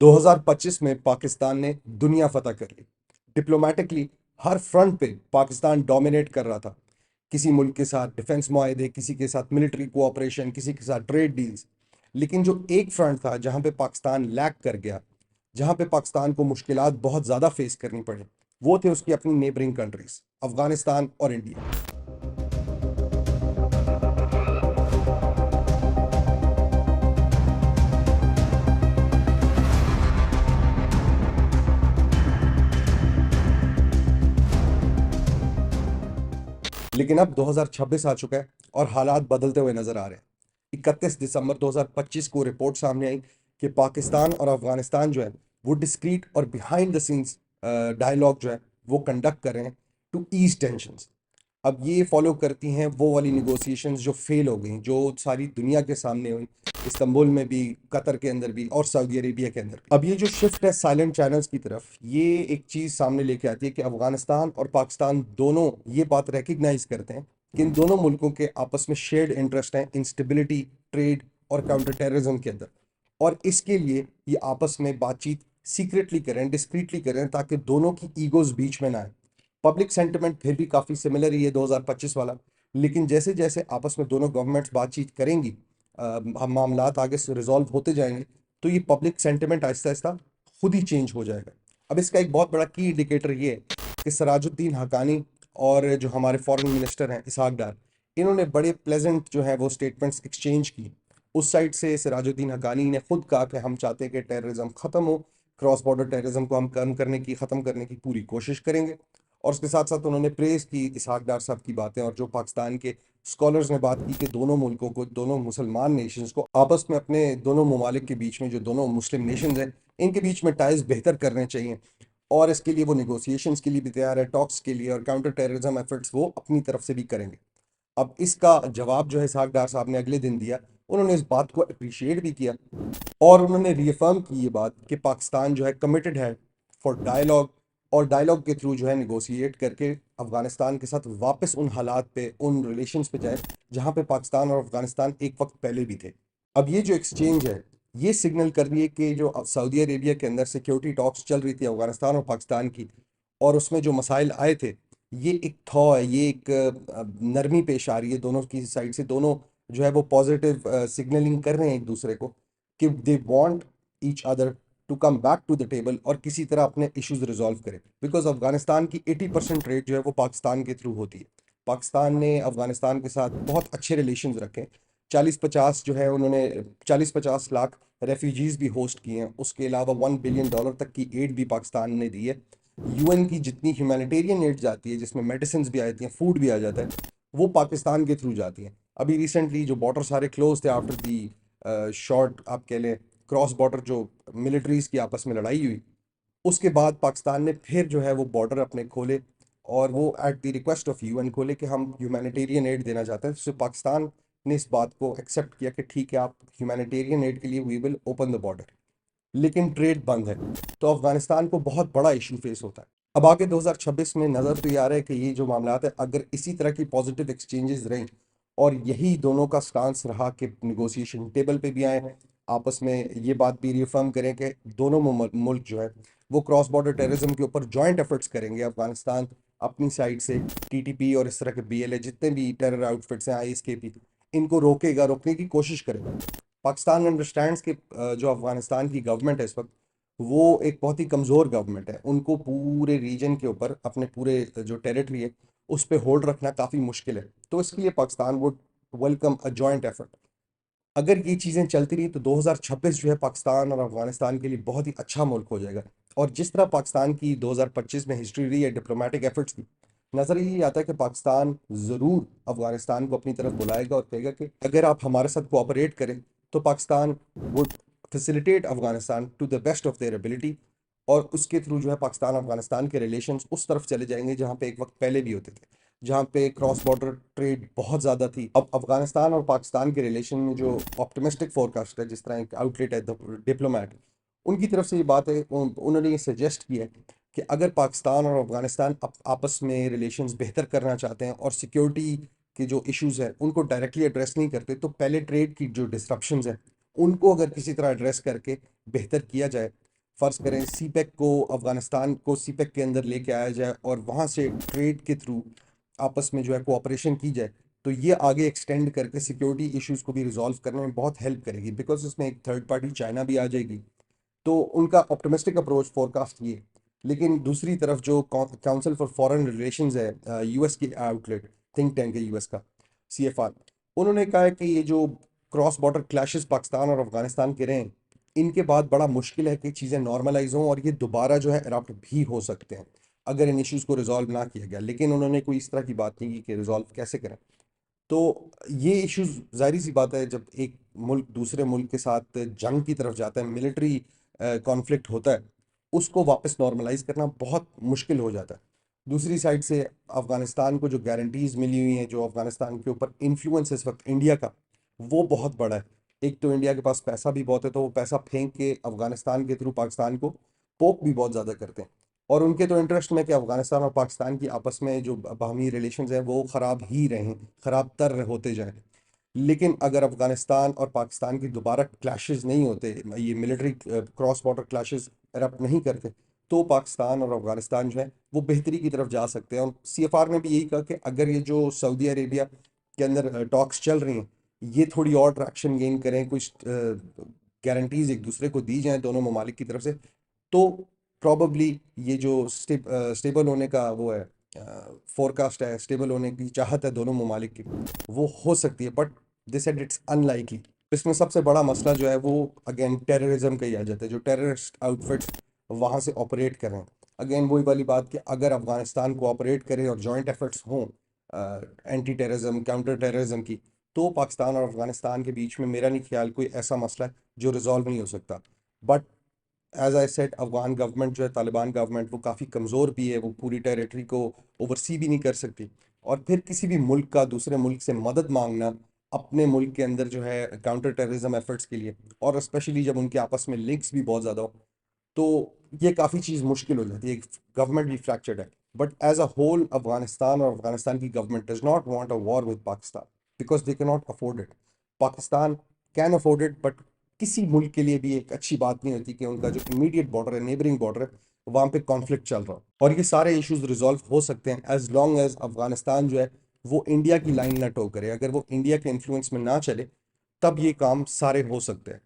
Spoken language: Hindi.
2025 में पाकिस्तान ने दुनिया फतह कर ली। डिप्लोमेटिकली हर फ्रंट पे पाकिस्तान डोमिनेट कर रहा था। किसी मुल्क के साथ डिफेंस मुआहदे, किसी के साथ मिलिट्री कोऑपरेशन, किसी के साथ ट्रेड डील्स। लेकिन जो एक फ्रंट था जहां पे पाकिस्तान लैग कर गया, जहां पे पाकिस्तान को मुश्किलात बहुत ज़्यादा फेस करनी पड़ी, वो थे उसकी अपनी नेबरिंग कंट्रीज अफगानिस्तान और इंडिया। लेकिन अब 2026 आ चुका है और हालात बदलते हुए नजर आ रहे हैं। 31 दिसंबर 2025 को रिपोर्ट सामने आई कि पाकिस्तान और अफगानिस्तान जो है वो डिस्क्रीट और बिहाइंड द सीन्स डायलॉग जो है वो कंडक्ट कर रहे हैं टू ईज टेंशंस। अब ये फॉलो करती हैं वो वाली निगोशिएशंस जो फेल हो गई, जो सारी दुनिया के सामने हुई, इस्तांबुल में भी, कतर के अंदर भी और सऊदी अरेबिया के अंदर भी। अब ये जो शिफ्ट है साइलेंट चैनल्स की तरफ, ये एक चीज़ सामने लेके आती है कि अफगानिस्तान और पाकिस्तान दोनों ये बात रिकग्नाइज करते हैं कि इन दोनों मुल्कों के आपस में शेयर्ड इंटरेस्ट हैं इंस्टेबिलिटी, ट्रेड और काउंटर टेररिज्म के अंदर। और इसके लिए ये आपस में बातचीत सीक्रेटली करें, डिस्क्रीटली करें, ताकि दोनों की ईगोज बीच में ना आए। पब्लिक सेंटिमेंट फिर भी काफ़ी सिमिलर ही है 2025 वाला। लेकिन जैसे जैसे आपस में दोनों गवर्नमेंट्स बातचीत करेंगी, हम मामलात आगे से रिजॉल्व होते जाएंगे, तो ये पब्लिक सेंटिमेंट आहिस्ता आहिस्ता खुद ही चेंज हो जाएगा। अब इसका एक बहुत बड़ा की इंडिकेटर ये है कि सराजुद्दीन हकानी और जो हमारे फॉरेन मिनिस्टर हैं इसहाक डार, इन्होंने बड़े प्लेजेंट जो है वो स्टेटमेंट्स एक्सचेंज की। उस साइड से सिराजुद्दीन हकानी ने खुद कहा कि हम चाहते हैं कि टेररिज्म ख़त्म हो, क्रॉस बॉर्डर टेररिज्म को हम कम करने की, ख़त्म करने की पूरी कोशिश करेंगे। और उसके साथ साथ उन्होंने प्रेज की इसहाक डार साहब की बातें, और जो पाकिस्तान के स्कॉलर्स ने बात की कि दोनों मुल्कों को, दोनों मुसलमान नेशंस को आपस में, अपने दोनों ममालिक के बीच में जो दोनों मुस्लिम नेशंस हैं, इनके बीच में टाइज बेहतर करने चाहिए। और इसके लिए वो निगोशिएशंस के लिए भी तैयार है, टॉक्स के लिए, और काउंटर टेररिज्म एफर्ट्स वो अपनी तरफ से भी करेंगे। अब इसका जवाब जो है इसहाक डार साहब ने अगले दिन दिया। उन्होंने इस बात को अप्रिशिएट भी किया और उन्होंने रीअफर्म की ये बात कि पाकिस्तान जो है कमिटेड है फॉर डायलॉग, और डायलॉग के थ्रू जो है निगोशिएट करके अफगानिस्तान के साथ वापस उन हालात पे, उन रिलेशंस पे जाए जहाँ पे पाकिस्तान और अफगानिस्तान एक वक्त पहले भी थे। अब ये जो एक्सचेंज है, ये सिग्नल कर रही है कि जो सऊदी अरेबिया के अंदर सिक्योरिटी टॉक्स चल रही थी अफगानिस्तान और पाकिस्तान की, और उसमें जो मसाइल आए थे, ये एक थॉ है, ये एक नरमी पेश आ रही है दोनों की साइड से। दोनों जो है वो पॉजिटिव सिग्नलिंग कर रहे हैं एक दूसरे को कि they want each other to come back to the table और किसी तरह अपने इश्यूज रिजॉल्व करें। बिकॉज अफगानिस्तान की 80% ट्रेड जो है वो पाकिस्तान के थ्रू होती है। पाकिस्तान ने अफगानिस्तान के साथ बहुत अच्छे रिलेशंस रखे। 40-50 जो है उन्होंने 40-50 लाख रेफ्यूजीज भी होस्ट किए हैं। उसके अलावा $1 बिलियन तक की एड भी पाकिस्तान ने दी है। यूएन की जितनी ह्यूमैनिटेरियन एड जाती है, जिसमें मेडिसिन भी आ जाती हैं, फूड भी आ जाता है, वो पाकिस्तान के थ्रू जाती है। अभी रिसेंटली जो बॉर्डर सारे क्लोज थे आफ्टर दी शॉर्ट, आप कह लें, क्रॉस बॉर्डर जो मिलिट्रीज की आपस में लड़ाई हुई, उसके बाद पाकिस्तान ने फिर जो है वो बॉर्डर अपने खोले, और वो at the request of UN खोले कि हम ह्यूमैनिटेरियन एड देना चाहते हैं। तो पाकिस्तान ने इस बात को एक्सेप्ट किया कि ठीक है, आप ह्यूमैनिटेरियन एड के लिए we will open the border. लेकिन ट्रेड बंद है, तो अफगानिस्तान को बहुत बड़ा इशू फेस होता है। अब आगे 2026 में नज़र तो ये आ रहा है कि ये जो मामला है, अगर इसी तरह की पॉजिटिव एक्सचेंजेस रहें और यही दोनों का स्टांस रहा कि निगोशिएशन टेबल पे भी आए, आपस में ये बात भी रिफर्म करें कि दोनों मुल्क जो है वो क्रॉस बॉर्डर टेररिज्म के ऊपर जॉइंट एफर्ट्स करेंगे। अफगानिस्तान अपनी साइड से टीटीपी और इस तरह के बीएलए, जितने भी टेरर आउटफिट्स हैं, आईएसकेपी, इनको रोकेगा, रोकने की कोशिश करेगा। पाकिस्तान अंडरस्टैंड्स कि जो अफगानिस्तान की गवर्नमेंट है इस वक्त, वो एक बहुत ही कमज़ोर गवर्नमेंट है। उनको पूरे रीजन के ऊपर, अपने पूरे जो टेरिटरी है उस पर होल्ड रखना काफ़ी मुश्किल है। तो इसके लिए Pakistan would welcome a joint effort. अगर ये चीज़ें चलती रही तो 2026 जो है पाकिस्तान और अफगानिस्तान के लिए बहुत ही अच्छा मुल्क हो जाएगा। और जिस तरह पाकिस्तान की 2025 में हिस्ट्री रही है डिप्लोमेटिक एफर्ट्स की, नज़र यही आता है कि पाकिस्तान ज़रूर अफगानिस्तान को अपनी तरफ बुलाएगा और कहेगा कि अगर आप हमारे साथ कोऑपरेट करें तो Pakistan would facilitate Afghanistan to the best of their ability. और उसके थ्रू जो है पाकिस्तान अफगानिस्तान के रिलेशंस उस तरफ चले जाएंगे जहाँ पे एक वक्त पहले भी होते थे, जहाँ पे क्रॉस बॉर्डर ट्रेड बहुत ज़्यादा थी। अब अफगानिस्तान और पाकिस्तान के रिलेशन में जो ऑप्टिमिस्टिक फोरकास्ट है, जिस तरह एक आउटलेट है डिप्लोमेट, उनकी तरफ से ये बात है, उन्होंने ये सजेस्ट किया है कि अगर पाकिस्तान और अफगानिस्तान आपस में रिलेशंस बेहतर करना चाहते हैं और सिक्योरिटी के जो इश्यूज हैं उनको डायरेक्टली एड्रेस नहीं करते, तो पहले ट्रेड की जो डिस्ट्रप्शंस हैं उनको अगर किसी तरह एड्रेस करके बेहतर किया जाए, फ़र्ज़ करें सीपेक को, अफ़गानिस्तान को सीपेक के अंदर लेके आया जाए और वहाँ से ट्रेड के थ्रू आपस में जो है कोऑपरेशन की जाए, तो ये आगे एक्सटेंड करके सिक्योरिटी इश्यूज़ को भी रिज़ॉल्व करने में बहुत हेल्प करेगी, बिकॉज़ इसमें एक थर्ड पार्टी चाइना भी आ जाएगी। तो उनका ऑप्टिमिस्टिक अप्रोच फोरकास्ट ये। लेकिन दूसरी तरफ जो काउंसिल फॉर फॉरेन रिलेशंस है, यूएस की आउटलेट, थिंक टैंक है यूएस का, सीएफआर, उन्होंने कहा है कि ये जो क्रॉस बॉर्डर क्लैशेस पाकिस्तान और अफगानिस्तान के रहे हैं, इनके बाद बड़ा मुश्किल है कि चीज़ें नॉर्मलाइज हों और ये दोबारा जो है अडॉप्ट भी हो सकते हैं अगर इन इश्यूज़ को रिजॉल्व ना किया गया। लेकिन उन्होंने कोई इस तरह की बात नहीं की कि रिजॉल्व कैसे करें। तो ये इश्यूज जाहिर सी बात है, जब एक मुल्क दूसरे मुल्क के साथ जंग की तरफ जाता है, मिलिट्री कॉन्फ्लिक्ट होता है, उसको वापस नॉर्मलाइज करना बहुत मुश्किल हो जाता है। दूसरी साइड से अफगानिस्तान को जो गारंटीज मिली हुई हैं, जो अफगानिस्तान के ऊपर इन्फ्लुएंस इस वक्त इंडिया का, वो बहुत बड़ा है। एक तो इंडिया के पास पैसा भी बहुत है, तो वो पैसा फेंक के अफगानिस्तान के थ्रू पाकिस्तान को पोक भी बहुत ज़्यादा करते हैं। और उनके तो इंटरेस्ट में कि अफगानिस्तान और पाकिस्तान की आपस में जो बाहमी रिलेशंस हैं वो ख़राब ही रहें, ख़राब तर होते जाएं। लेकिन अगर अफगानिस्तान और पाकिस्तान की दोबारा क्लैशेस नहीं होते, ये military cross border clashes erupt नहीं करते, तो पाकिस्तान और अफगानिस्तान जो है वो बेहतरी की तरफ जा सकते हैं। और सीएफआर ने भी यही कहा कि अगर ये जो सऊदी अरेबिया के अंदर टॉक्स चल रही हैं, ये थोड़ी और ट्रैक्शन गेन करें, कुछ गारंटीज एक दूसरे को दी जाएं दोनों ममालिक की तरफ से, तो प्रॉबली ये जो स्टेबल होने का वो है, फोरकास्ट है, स्टेबल होने की चाहत है दोनों ममालिक की, वो हो सकती है। But this said it's unlikely. इसमें सबसे बड़ा मसला जो है वो अगेन टेररिज्म का ही आ जाता है, जो टेररिस्ट आउटफिट्स वहाँ से ऑपरेट कर रहे हैं। अगेन वही वाली बात कि अगर अफगानिस्तान को ऑपरेट करे और जॉइंट एफर्ट्स हों एंटी टेररिज्म, काउंटर टेररिज्म की, तो पाकिस्तान और अफगानिस्तान के बीच में मेरा नहीं ख्याल कोई ऐसा मसला है जो रिजॉल्व नहीं हो सकता। But as I said, Afghan government जो है, तालिबान गवर्नमेंट, वो काफ़ी कमज़ोर भी है, वो पूरी टेरिटरी को ओवरसी भी नहीं कर सकती। और फिर किसी भी मुल्क का दूसरे मुल्क से मदद मांगना अपने मुल्क के अंदर जो है काउंटर टेररिज्म एफर्ट्स के लिए, और स्पेशली जब उनके आपस में लिंक्स भी बहुत ज़्यादा हो, तो ये काफ़ी चीज़ मुश्किल हो जाती है। गवर्नमेंट भी फ्रैक्चर्ड है। But as a whole Afghanistan और अफगानिस्तान की government does not want a war with Pakistan, because they can not afford it. Pakistan can afford it, but किसी मुल्क के लिए भी एक अच्छी बात नहीं होती कि उनका जो इमीडिएट बॉर्डर है, नेबरिंग बॉर्डर है, वहाँ पे कॉन्फ्लिक्ट चल रहा हो। और ये सारे इश्यूज रिजॉल्व हो सकते हैं एज लॉन्ग एज अफगानिस्तान जो है वो इंडिया की लाइन ना टो करे। अगर वो इंडिया के इन्फ्लुएंस में ना चले, तब ये काम सारे हो सकते हैं।